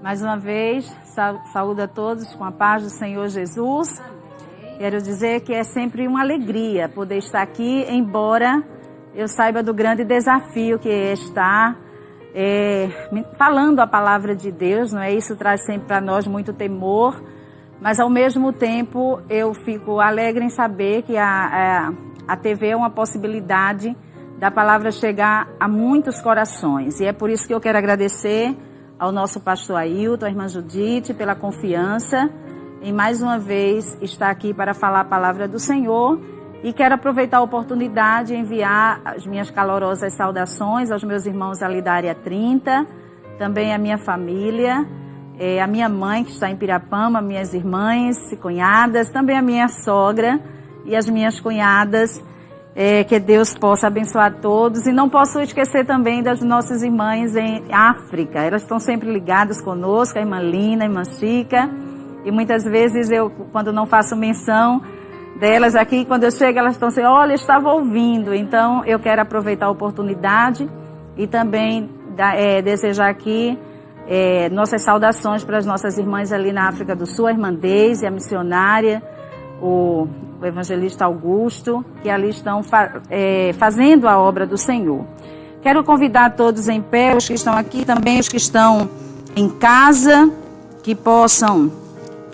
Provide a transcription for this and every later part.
Mais uma vez, saúdo a todos com a paz do Senhor Jesus. Quero dizer que é sempre uma alegria poder estar aqui, embora eu saiba do grande desafio que é estar falando a palavra de Deus, não é? Isso traz sempre para nós muito temor, mas ao mesmo tempo eu fico alegre em saber que a TV é uma possibilidade da palavra chegar a muitos corações. E é por isso que eu quero agradecer ao nosso pastor Ailton, à irmã Judite, pela confiança em mais uma vez estar aqui para falar a palavra do Senhor. E quero aproveitar a oportunidade e enviar as minhas calorosas saudações aos meus irmãos ali da área 30, também a minha família, a minha mãe que está em Pirapama, minhas irmãs e cunhadas, também a minha sogra e as minhas cunhadas. Que Deus possa abençoar todos. E não posso esquecer também das nossas irmãs em África. Elas estão sempre ligadas conosco, a irmã Lina, a irmã Chica. E muitas vezes eu, quando não faço menção delas aqui, quando eu chego, elas estão assim, olha, eu estava ouvindo. Então eu quero aproveitar a oportunidade e também desejar aqui nossas saudações para as nossas irmãs ali na África do Sul, a irmã Deise, a missionária, o evangelista Augusto, que ali estão fazendo a obra do Senhor. Quero convidar todos em pé, os que estão aqui, também os que estão em casa, que possam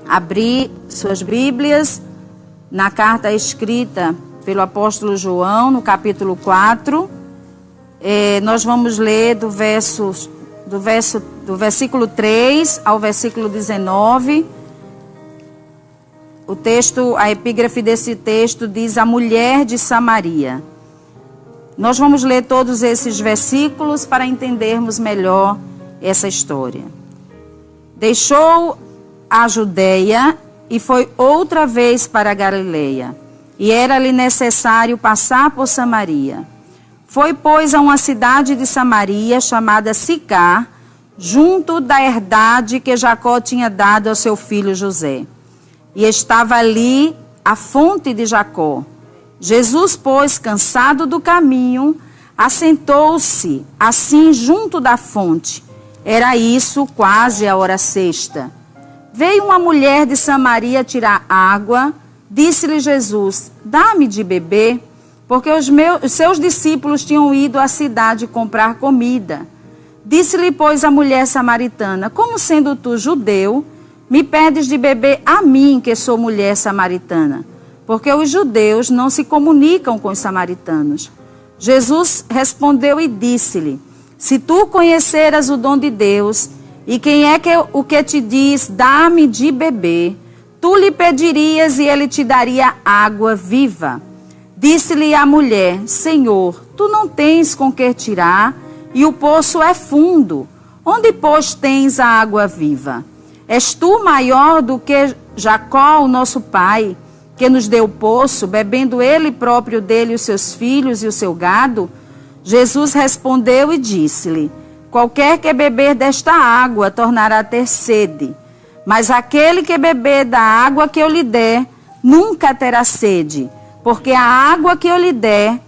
abrir suas Bíblias na carta escrita pelo apóstolo João, no capítulo 4. Nós vamos ler do versículo 3 ao versículo 19. O texto, a epígrafe desse texto diz: a mulher de Samaria. Nós vamos ler todos esses versículos para entendermos melhor essa história. Deixou a Judeia e foi outra vez para a Galileia, e era-lhe necessário passar por Samaria. Foi, pois, a uma cidade de Samaria chamada Sicar, junto da herdade que Jacó tinha dado ao seu filho José. E estava ali a fonte de Jacó. Jesus, pois, cansado do caminho, assentou-se assim junto da fonte. Era isso quase a hora sexta. Veio uma mulher de Samaria tirar água. Disse-lhe Jesus: dá-me de beber, porque os seus discípulos tinham ido à cidade comprar comida. Disse-lhe, pois, a mulher samaritana: como sendo tu judeu, me pedes de beber a mim, que sou mulher samaritana? Porque os judeus não se comunicam com os samaritanos. Jesus respondeu e disse-lhe: se tu conheceras o dom de Deus, e quem é o que te diz, dá-me de beber, tu lhe pedirias e ele te daria água viva. Disse-lhe a mulher: Senhor, tu não tens com que tirar, e o poço é fundo. Onde, pois, tens a água viva? És tu maior do que Jacó, o nosso pai, que nos deu o poço, bebendo ele próprio dele os seus filhos e o seu gado? Jesus respondeu e disse-lhe: qualquer que beber desta água tornará a ter sede, mas aquele que beber da água que eu lhe der, nunca terá sede, porque a água que eu lhe der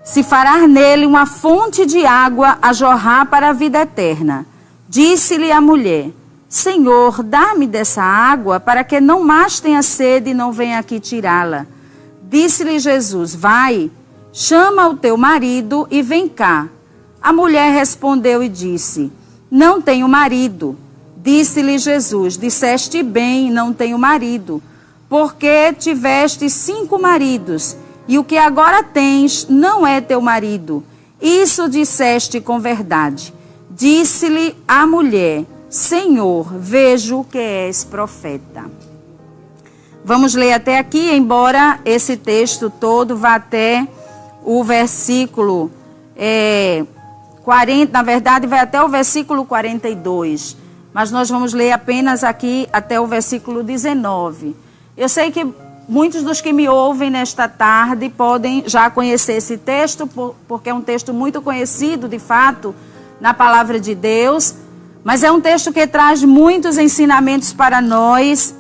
se fará nele uma fonte de água a jorrar para a vida eterna. Disse-lhe a mulher: Senhor, dá-me dessa água, para que não mais tenha sede e não venha aqui tirá-la. Disse-lhe Jesus: vai, chama o teu marido e vem cá. A mulher respondeu e disse: não tenho marido. Disse-lhe Jesus: disseste bem, não tenho marido, porque tiveste 5 maridos, e o que agora tens não é teu marido. Isso disseste com verdade. Disse-lhe a mulher: Senhor, vejo que és profeta. Vamos ler até aqui, embora esse texto todo vá até o versículo 40, na verdade vai até o versículo 42, mas nós vamos ler apenas aqui até o versículo 19. Eu sei que muitos dos que me ouvem nesta tarde podem já conhecer esse texto, porque é um texto muito conhecido, de fato, na palavra de Deus. Mas é um texto que traz muitos ensinamentos para nós.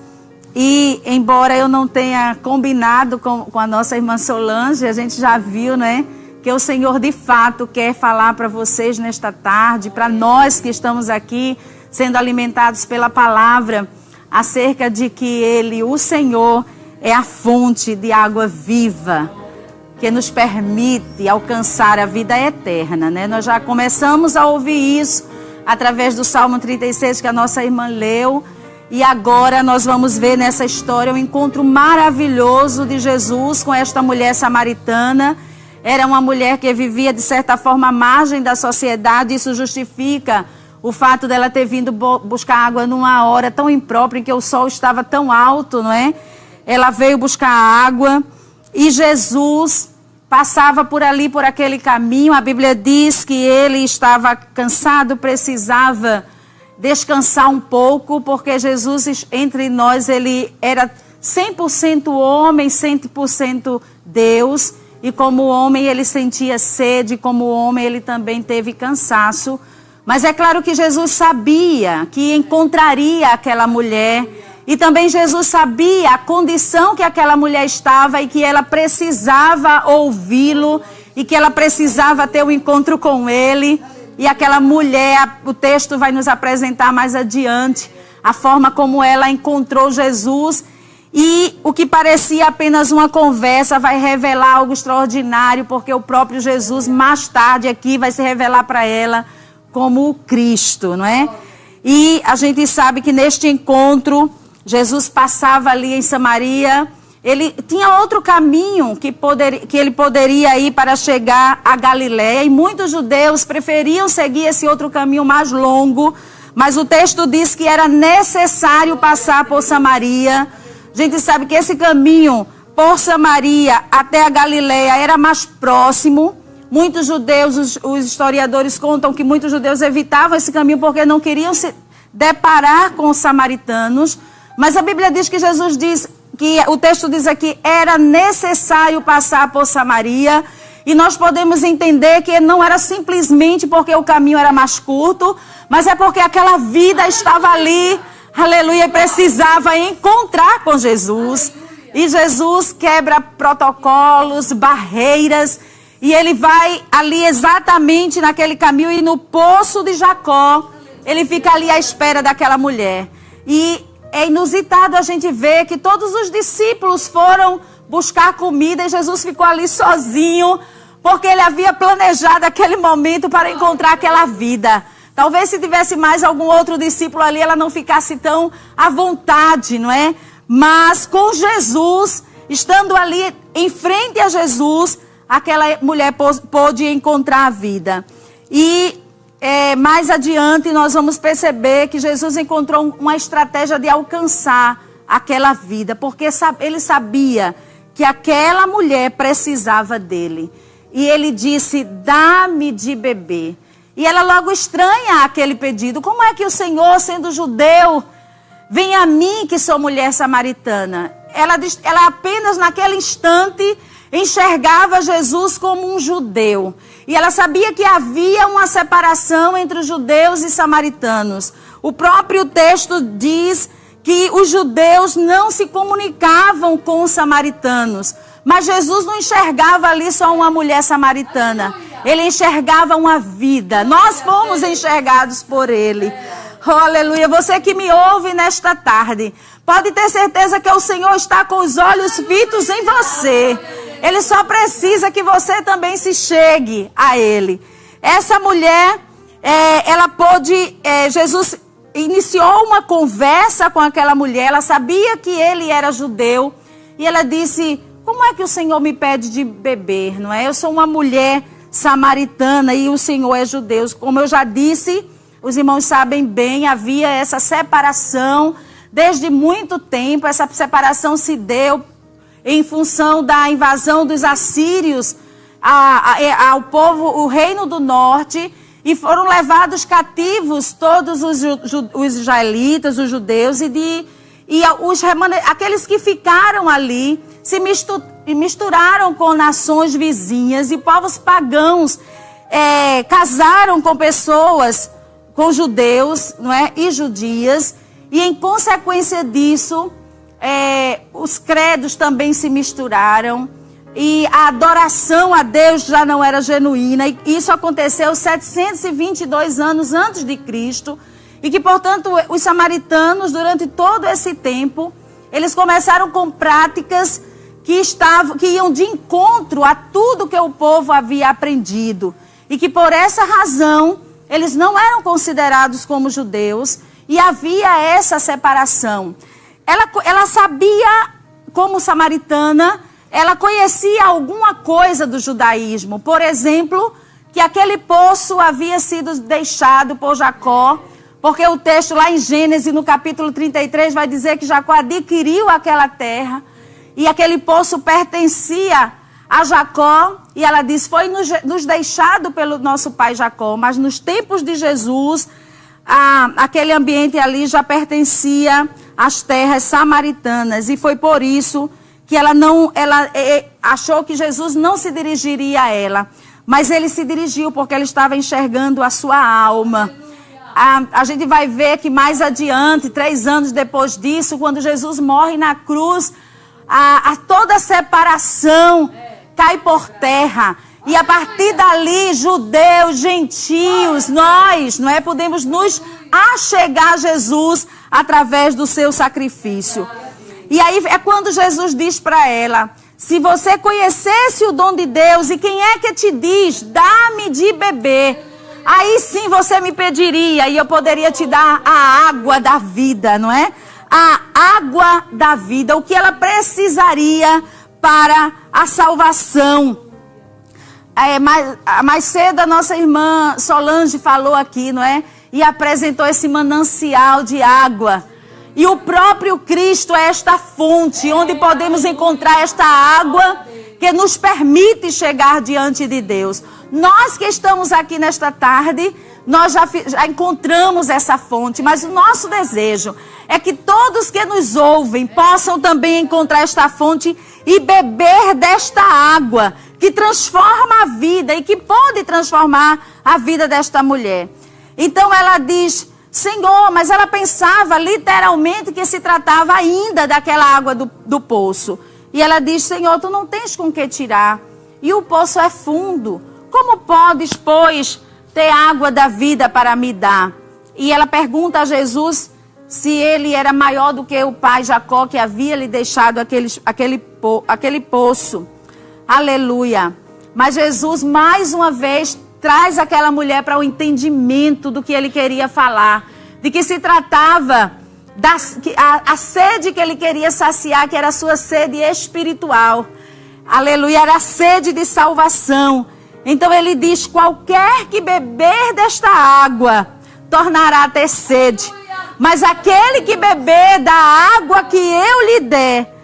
E, embora eu não tenha combinado com a nossa irmã Solange, a gente já viu, né? Que o Senhor, de fato, quer falar para vocês nesta tarde, para nós que estamos aqui sendo alimentados pela palavra, acerca de que Ele, o Senhor, é a fonte de água viva, que nos permite alcançar a vida eterna, né? Nós já começamos a ouvir isso através do Salmo 36 que a nossa irmã leu. E agora nós vamos ver nessa história um encontro maravilhoso de Jesus com esta mulher samaritana. Era uma mulher que vivia de certa forma à margem da sociedade. Isso justifica o fato dela ter vindo buscar água numa hora tão imprópria em que o sol estava tão alto, não é? Ela veio buscar água e Jesus passava por ali, por aquele caminho. A Bíblia diz que ele estava cansado, precisava descansar um pouco, porque Jesus entre nós, ele era 100% homem, 100% Deus, e como homem ele sentia sede, como homem ele também teve cansaço. Mas é claro que Jesus sabia que encontraria aquela mulher, e também Jesus sabia a condição que aquela mulher estava e que ela precisava ouvi-lo, e que ela precisava ter um encontro com ele. E aquela mulher, o texto vai nos apresentar mais adiante a forma como ela encontrou Jesus. E o que parecia apenas uma conversa vai revelar algo extraordinário, porque o próprio Jesus, mais tarde aqui, vai se revelar para ela como o Cristo, não é? E a gente sabe que neste encontro, Jesus passava ali em Samaria. Ele tinha outro caminho que ele poderia ir para chegar a Galiléia, e muitos judeus preferiam seguir esse outro caminho mais longo, mas o texto diz que era necessário passar por Samaria. A gente sabe que esse caminho por Samaria até a Galiléia era mais próximo. Muitos judeus, os historiadores contam que muitos judeus evitavam esse caminho porque não queriam se deparar com os samaritanos, mas a Bíblia diz que Jesus diz que o texto diz aqui, era necessário passar por Samaria, e nós podemos entender que não era simplesmente porque o caminho era mais curto, mas é porque aquela vida estava ali, aleluia, e precisava encontrar com Jesus. E Jesus quebra protocolos, barreiras, e ele vai ali exatamente naquele caminho, e no poço de Jacó, ele fica ali à espera daquela mulher. E é inusitado a gente ver que todos os discípulos foram buscar comida e Jesus ficou ali sozinho, porque ele havia planejado aquele momento para encontrar aquela vida. Talvez se tivesse mais algum outro discípulo ali, ela não ficasse tão à vontade, não é? Mas com Jesus, estando ali em frente a Jesus, aquela mulher pôde encontrar a vida. E mais adiante nós vamos perceber que Jesus encontrou uma estratégia de alcançar aquela vida, porque ele sabia que aquela mulher precisava dele. E ele disse, dá-me de beber. E ela logo estranha aquele pedido. Como é que o Senhor, sendo judeu, vem a mim que sou mulher samaritana? Ela apenas naquele instante enxergava Jesus como um judeu. E ela sabia que havia uma separação entre os judeus e samaritanos. O próprio texto diz que os judeus não se comunicavam com os samaritanos. Mas Jesus não enxergava ali só uma mulher samaritana. Ele enxergava uma vida. Nós fomos enxergados por ele. Oh, aleluia. Você que me ouve nesta tarde, pode ter certeza que o Senhor está com os olhos fitos em você. Ele só precisa que você também se chegue a ele. Essa mulher, ela pôde, Jesus iniciou uma conversa com aquela mulher. Ela sabia que ele era judeu. E ela disse, como é que o Senhor me pede de beber, não é? Eu sou uma mulher samaritana e o Senhor é judeu. Como eu já disse, os irmãos sabem bem, havia essa separação desde muito tempo. Essa separação se deu em função da invasão dos assírios ao povo, o reino do norte, e foram levados cativos todos os israelitas, os judeus, aqueles que ficaram ali se misturaram com nações vizinhas, e povos pagãos casaram com pessoas, com judeus, não é? E judias, e em consequência disso, os credos também se misturaram, e a adoração a Deus já não era genuína. E isso aconteceu 722 anos antes de Cristo. E que, portanto, os samaritanos, durante todo esse tempo, eles começaram com práticas que iam de encontro a tudo que o povo havia aprendido. E que, por essa razão, eles não eram considerados como judeus e havia essa separação. Ela sabia, como samaritana, ela conhecia alguma coisa do judaísmo. Por exemplo, que aquele poço havia sido deixado por Jacó, porque o texto lá em Gênesis, no capítulo 33, vai dizer que Jacó adquiriu aquela terra e aquele poço pertencia a Jacó. E ela diz, foi nos deixado pelo nosso pai Jacó, mas nos tempos de Jesus, aquele ambiente ali já pertencia às terras samaritanas. E foi por isso que ela achou que Jesus não se dirigiria a ela. Mas ele se dirigiu porque ele estava enxergando a sua alma. A gente vai ver que mais adiante, 3 anos depois disso, quando Jesus morre na cruz, toda a separação cai por terra. E a partir dali, judeus, gentios, nós, não é, podemos nos achegar a Jesus através do seu sacrifício. E aí é quando Jesus diz para ela, se você conhecesse o dom de Deus, e quem é que te diz, dá-me de beber, aí sim você me pediria e eu poderia te dar a água da vida, não é? A água da vida, o que ela precisaria para a salvação. Mais cedo a nossa irmã Solange falou aqui, não é? E apresentou esse manancial de água. E o próprio Cristo é esta fonte, onde podemos encontrar esta água que nos permite chegar diante de Deus. Nós que estamos aqui nesta tarde, nós já encontramos essa fonte, mas o nosso desejo é que todos que nos ouvem possam também encontrar esta fonte e beber desta água que transforma a vida e que pode transformar a vida desta mulher. Então ela diz, Senhor, mas ela pensava literalmente que se tratava ainda daquela água do poço. E ela diz, Senhor, tu não tens com que tirar, e o poço é fundo. Como podes, pois, ter água da vida para me dar? E ela pergunta a Jesus se ele era maior do que o pai Jacó, que havia lhe deixado aquele poço. Aleluia. Mas Jesus, mais uma vez, traz aquela mulher para o entendimento do que ele queria falar. De que se tratava a sede que ele queria saciar, que era a sua sede espiritual. Aleluia, era a sede de salvação. Então ele diz, qualquer que beber desta água, tornará a ter sede. Mas aquele que beber da água que eu lhe der,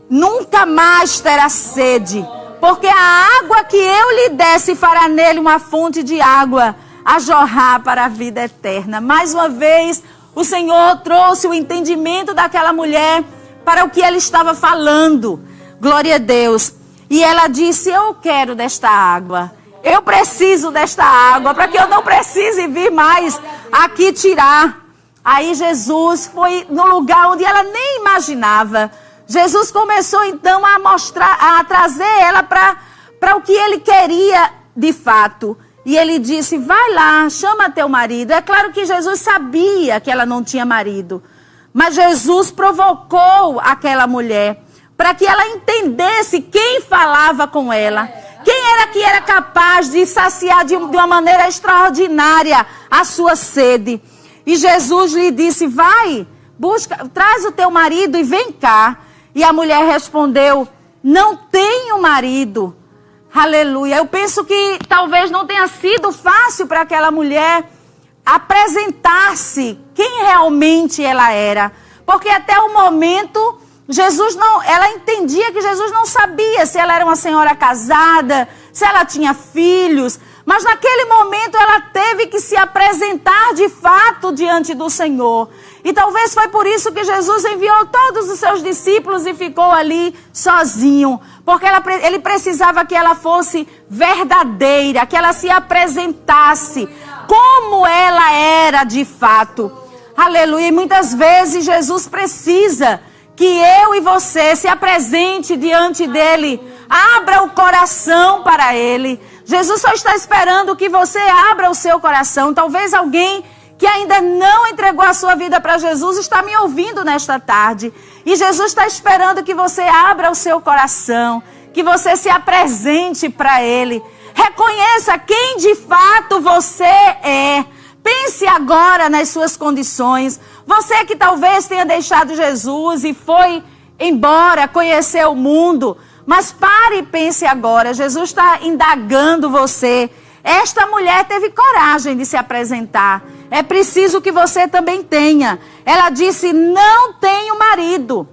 nunca mais terá sede. Porque a água que eu lhe der se fará nele uma fonte de água a jorrar para a vida eterna. Mais uma vez, o Senhor trouxe o entendimento daquela mulher para o que ele estava falando. Glória a Deus. E ela disse, eu quero desta água. Eu preciso desta água para que eu não precise vir mais aqui tirar. Aí Jesus foi no lugar onde ela nem imaginava. Jesus começou então a trazer ela para o que ele queria de fato. E ele disse, vai lá, chama teu marido. É claro que Jesus sabia que ela não tinha marido. Mas Jesus provocou aquela mulher para que ela entendesse quem falava com ela. Quem era que era capaz de saciar de uma maneira extraordinária a sua sede. E Jesus lhe disse, vai, traz o teu marido e vem cá. E a mulher respondeu, não tenho marido. Aleluia. Eu penso que talvez não tenha sido fácil para aquela mulher apresentar-se quem realmente ela era. Porque até o momento, ela entendia que Jesus não sabia se ela era uma senhora casada, se ela tinha filhos. Mas naquele momento ela teve que se apresentar de fato diante do Senhor. E talvez foi por isso que Jesus enviou todos os seus discípulos e ficou ali sozinho. Porque ele precisava que ela fosse verdadeira, que ela se apresentasse como ela era de fato. Aleluia. E muitas vezes Jesus precisa que eu e você se apresente diante dele. Abra o coração para ele. Jesus só está esperando que você abra o seu coração. Talvez alguém que ainda não entregou a sua vida para Jesus, está me ouvindo nesta tarde. E Jesus está esperando que você abra o seu coração, que você se apresente para Ele. Reconheça quem de fato você é. Pense agora nas suas condições. Você que talvez tenha deixado Jesus e foi embora conhecer o mundo. Mas pare e pense agora. Jesus está indagando você. Esta mulher teve coragem de se apresentar. É preciso que você também tenha. Ela disse, não tenho marido.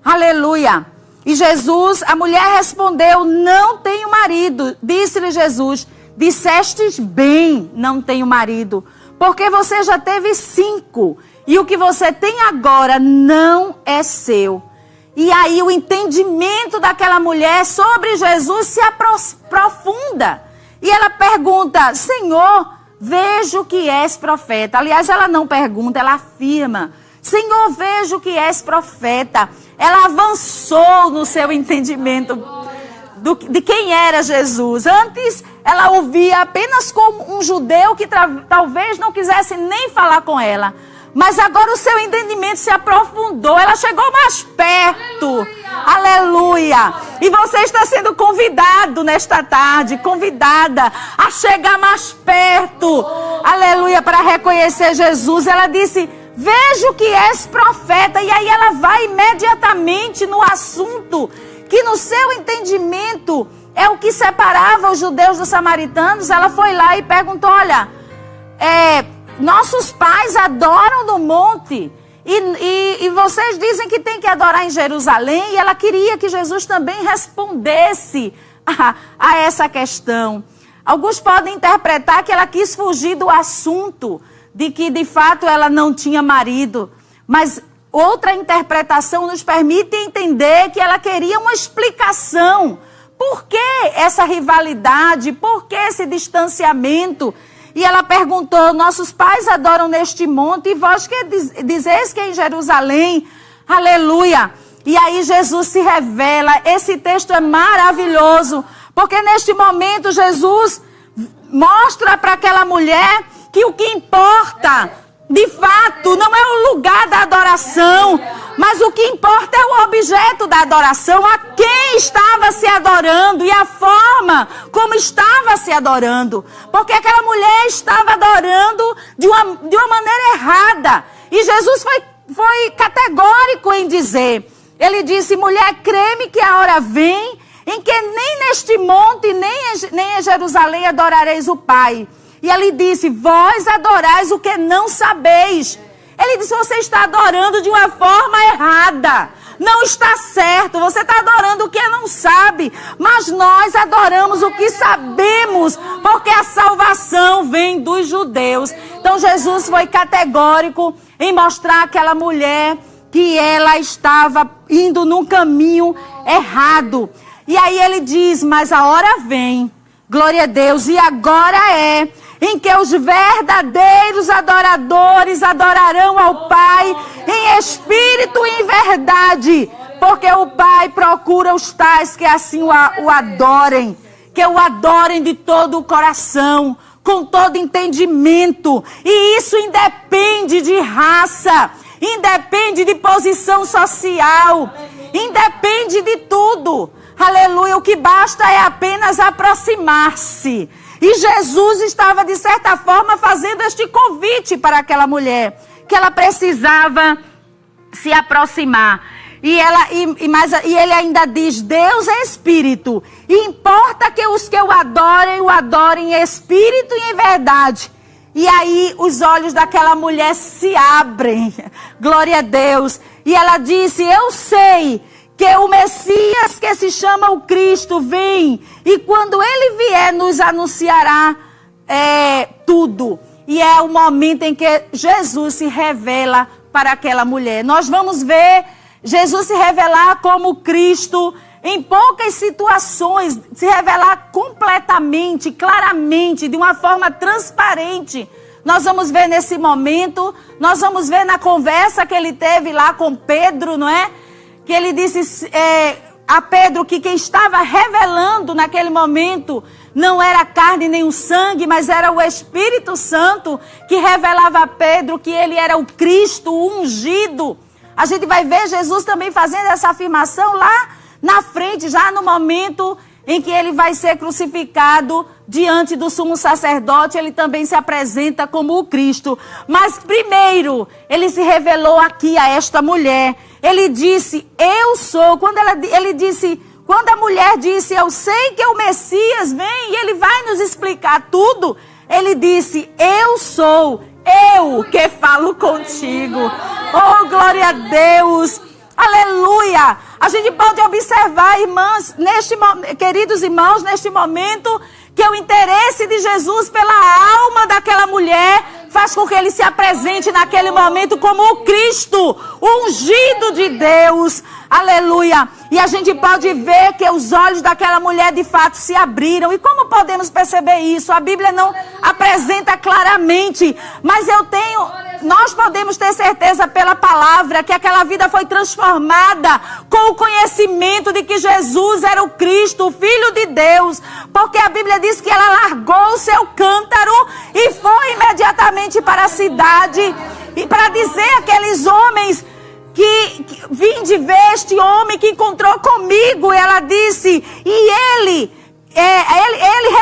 Aleluia. E Jesus, a mulher respondeu, não tenho marido. Disse-lhe Jesus, dissestes bem, não tenho marido. Porque você já teve 5. E o que você tem agora não é seu. E aí o entendimento daquela mulher sobre Jesus se aprofunda. E ela pergunta, Senhor, vejo que és profeta. Aliás, ela não pergunta, ela afirma. Senhor, vejo que és profeta. Ela avançou no seu entendimento de quem era Jesus. Antes, ela ouvia apenas como um judeu que talvez não quisesse nem falar com ela. Mas agora o seu entendimento se aprofundou. Ela chegou mais perto. Aleluia. E você está sendo convidado nesta tarde, convidada a chegar mais perto. Aleluia, para reconhecer Jesus. Ela disse, vejo que és profeta. E aí ela vai imediatamente no assunto que no seu entendimento é o que separava os judeus dos samaritanos. Ela foi lá e perguntou, olha, nossos pais adoram no monte e vocês dizem que tem que adorar em Jerusalém. E ela queria que Jesus também respondesse a essa questão. Alguns podem interpretar que ela quis fugir do assunto de que de fato ela não tinha marido. Mas outra interpretação nos permite entender que ela queria uma explicação. Por que essa rivalidade? Por que esse distanciamento? E ela perguntou, nossos pais adoram neste monte e vós que dizeis que é em Jerusalém. Aleluia. E aí Jesus se revela. Esse texto é maravilhoso. Porque neste momento Jesus mostra para aquela mulher que o que importa, de fato, não é o lugar da adoração, mas o que importa é o objeto da adoração, a quem estava se adorando e a forma como estava se adorando. Porque aquela mulher estava adorando de uma maneira errada. E Jesus foi categórico em dizer, ele disse, mulher, crê-me que a hora vem em que nem neste monte, nem em Jerusalém adorareis o Pai. E ele disse, vós adorais o que não sabeis. Ele disse, você está adorando de uma forma errada. Não está certo, você está adorando o que não sabe. Mas nós adoramos o que sabemos, porque a salvação vem dos judeus. Então Jesus foi categórico em mostrar àquela mulher que ela estava indo num caminho errado. E aí ele diz, mas a hora vem, glória a Deus, e agora é em que os verdadeiros adoradores adorarão ao Pai em espírito e em verdade, porque o Pai procura os tais que assim o adorem, que o adorem de todo o coração, com todo entendimento. E isso independe de raça, independe de posição social, independe de tudo. Aleluia, o que basta é apenas aproximar-se. E Jesus estava, de certa forma, fazendo este convite para aquela mulher, que ela precisava se aproximar. E ele ainda diz, Deus é Espírito, e importa que os que o adorem em Espírito e em verdade. E aí os olhos daquela mulher se abrem, glória a Deus. E ela disse, eu sei que o Messias, que se chama o Cristo, vem. E quando ele vier, nos anunciará tudo. E é o momento em que Jesus se revela para aquela mulher. Nós vamos ver Jesus se revelar como Cristo em poucas situações. Se revelar completamente, claramente, de uma forma transparente. Nós vamos ver nesse momento. Nós vamos ver na conversa que ele teve lá com Pedro, não é? Que ele disse a Pedro que quem estava revelando naquele momento Não era a carne nem o sangue, mas era o Espírito Santo que revelava a Pedro que ele era o Cristo, o ungido. A gente vai ver Jesus também fazendo essa afirmação lá na frente, já no momento em que ele vai ser crucificado diante do sumo sacerdote. Ele também se apresenta como o Cristo. Mas primeiro, ele se revelou aqui a esta mulher. Ele disse, eu sou. Quando a mulher disse, eu sei que o Messias vem e ele vai nos explicar tudo, ele disse, eu sou, eu que falo contigo. Oh, glória a Deus. Aleluia! A gente pode observar, irmãs, queridos irmãos, neste momento, que o interesse de Jesus pela alma daquela mulher faz com que ele se apresente naquele momento como o Cristo, o ungido de Deus. Aleluia! E a gente pode ver que os olhos daquela mulher de fato se abriram. E como podemos perceber isso? A Bíblia não apresenta claramente, mas nós podemos ter certeza pela palavra que aquela vida foi transformada com o conhecimento de que Jesus era o Cristo, o Filho de Deus. Porque a Bíblia diz que ela largou o seu cântaro e foi imediatamente para a cidade e para dizer àqueles homens que vinde ver este homem que encontrou comigo. Ela disse, e ele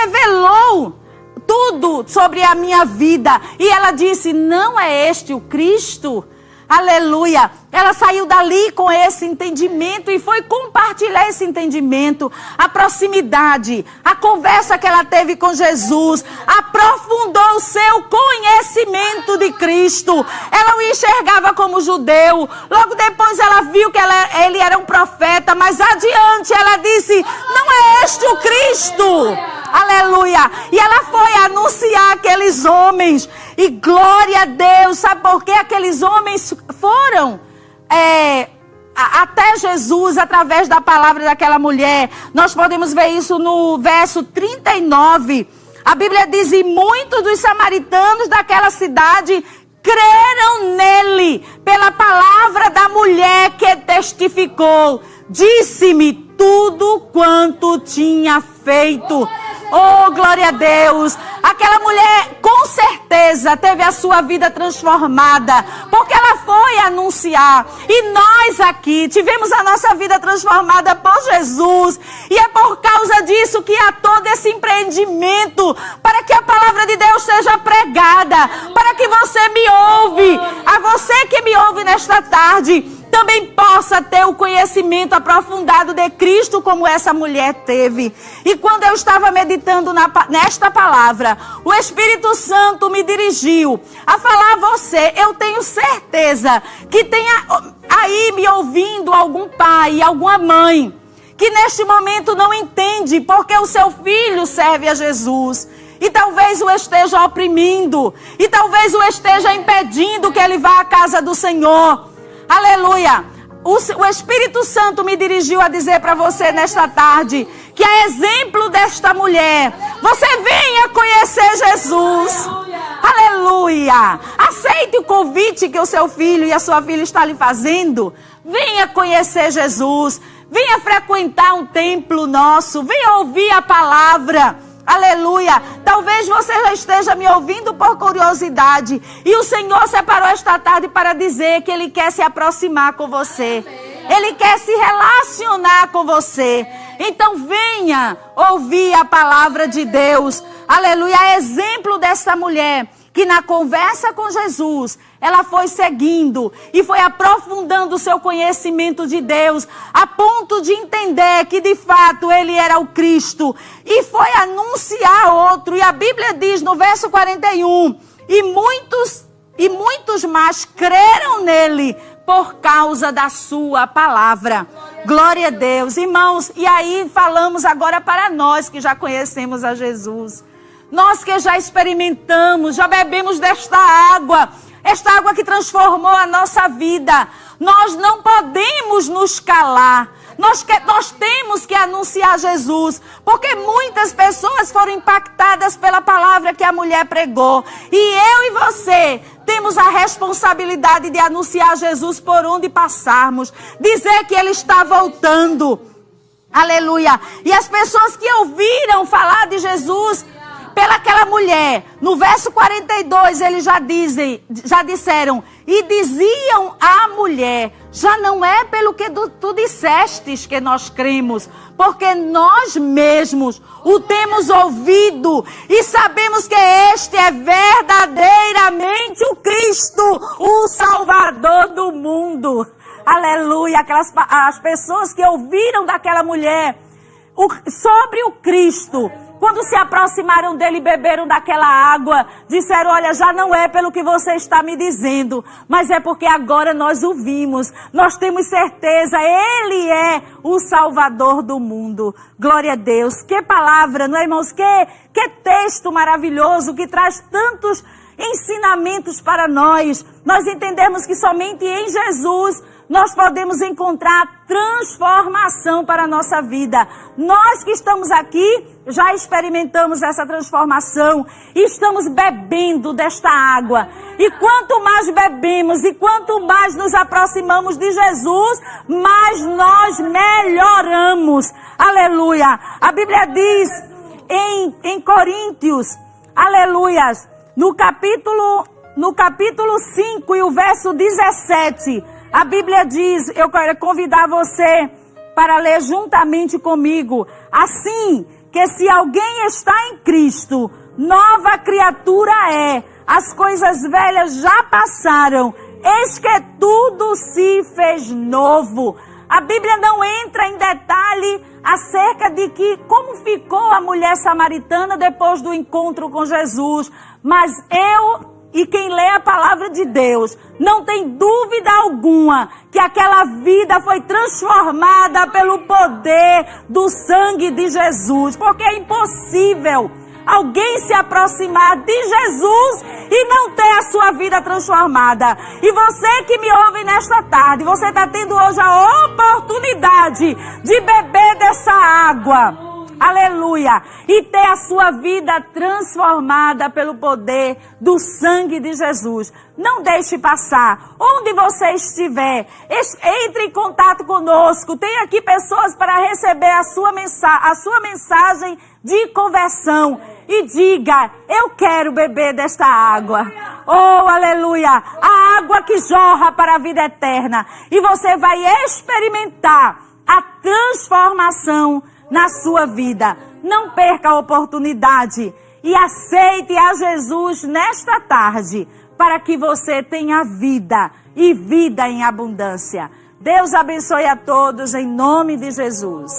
revelou tudo sobre a minha vida. E ela disse, não é este o Cristo? Aleluia. Ela saiu dali com esse entendimento e foi compartilhar esse entendimento. A proximidade, a conversa que ela teve com Jesus, aprofundou o seu conhecimento de Cristo. Ela o enxergava como judeu. Logo depois ela viu que ele era um profeta. Mas adiante ela disse, não é este o Cristo? Aleluia. E ela foi anunciar aqueles homens. E glória a Deus. Sabe por que aqueles homens foram até Jesus através da palavra daquela mulher? Nós podemos ver isso no verso 39. A Bíblia diz, e muitos dos samaritanos daquela cidade creram nele pela palavra da mulher que testificou. Disse-me tudo quanto tinha feito. Oh, glória a Deus. Aquela mulher com certeza teve a sua vida transformada, porque ela foi anunciar. E nós aqui tivemos a nossa vida transformada por Jesus. E é por causa disso que há todo esse empreendimento para que a palavra de Deus seja pregada, para que você me ouve, a você que me ouve nesta tarde, também possa ter o conhecimento aprofundado de Cristo como essa mulher teve. E quando eu estava meditando nesta palavra, o Espírito Santo me dirigiu a falar a você. Eu tenho certeza que tem aí me ouvindo algum pai, alguma mãe, que neste momento não entende porque o seu filho serve a Jesus. E talvez o esteja oprimindo, e talvez o esteja impedindo que ele vá à casa do Senhor. Aleluia. O Espírito Santo me dirigiu a dizer para você nesta tarde que a exemplo desta mulher, você venha conhecer Jesus. Aleluia. Aceite o convite que o seu filho e a sua filha estão lhe fazendo. Venha conhecer Jesus. Venha frequentar um templo nosso. Venha ouvir a palavra. Aleluia. Talvez você já esteja me ouvindo por curiosidade. E o Senhor separou esta tarde para dizer que Ele quer se aproximar com você. Ele quer se relacionar com você. Então venha ouvir a palavra de Deus. Aleluia. É exemplo desta mulher que na conversa com Jesus, ela foi seguindo e foi aprofundando o seu conhecimento de Deus, a ponto de entender que de fato ele era o Cristo, e foi anunciar outro. E a Bíblia diz no verso 41, e muitos mais creram nele por causa da sua palavra. Glória a Deus. Irmãos, e aí falamos agora para nós que já conhecemos a Jesus. Nós que já experimentamos, já bebemos desta água, esta água que transformou a nossa vida. Nós não podemos nos calar. Nós temos que anunciar Jesus, porque muitas pessoas foram impactadas pela palavra que a mulher pregou. E eu e você temos a responsabilidade de anunciar Jesus por onde passarmos, dizer que Ele está voltando. Aleluia. E as pessoas que ouviram falar de Jesus pelaquela mulher, no verso 42, eles já disseram, e diziam à mulher, já não é pelo que tu dissestes que nós cremos, porque nós mesmos o temos ouvido e sabemos que este é verdadeiramente o Cristo, o Salvador do mundo. Aleluia. As pessoas que ouviram daquela mulher sobre o Cristo, quando se aproximaram dele e beberam daquela água, disseram, olha, já não é pelo que você está me dizendo, mas é porque agora nós o vimos, nós temos certeza, ele é o Salvador do mundo. Glória a Deus. Que palavra, não é, irmãos? Que texto maravilhoso, que traz tantos ensinamentos para nós. Nós entendemos que somente em Jesus nós podemos encontrar transformação para a nossa vida. Nós que estamos aqui já experimentamos essa transformação e estamos bebendo desta água. E quanto mais bebemos e quanto mais nos aproximamos de Jesus, mais nós melhoramos. Aleluia. A Bíblia diz em Coríntios, aleluia, no capítulo 5 e o verso 17, a Bíblia diz, eu quero convidar você para ler juntamente comigo. Assim que se alguém está em Cristo, nova criatura é. As coisas velhas já passaram, eis que tudo se fez novo. A Bíblia não entra em detalhe acerca de como ficou a mulher samaritana depois do encontro com Jesus. Mas e quem lê a palavra de Deus, não tem dúvida alguma que aquela vida foi transformada pelo poder do sangue de Jesus. Porque é impossível alguém se aproximar de Jesus e não ter a sua vida transformada. E você que me ouve nesta tarde, você está tendo hoje a oportunidade de beber dessa água. Aleluia. E ter a sua vida transformada pelo poder do sangue de Jesus. Não deixe passar. Onde você estiver, entre em contato conosco. Tem aqui pessoas para receber a sua mensagem de conversão. E diga, eu quero beber desta água. Oh, aleluia. A água que jorra para a vida eterna. E você vai experimentar a transformação na sua vida. Não perca a oportunidade e aceite a Jesus nesta tarde para que você tenha vida e vida em abundância. Deus abençoe a todos em nome de Jesus.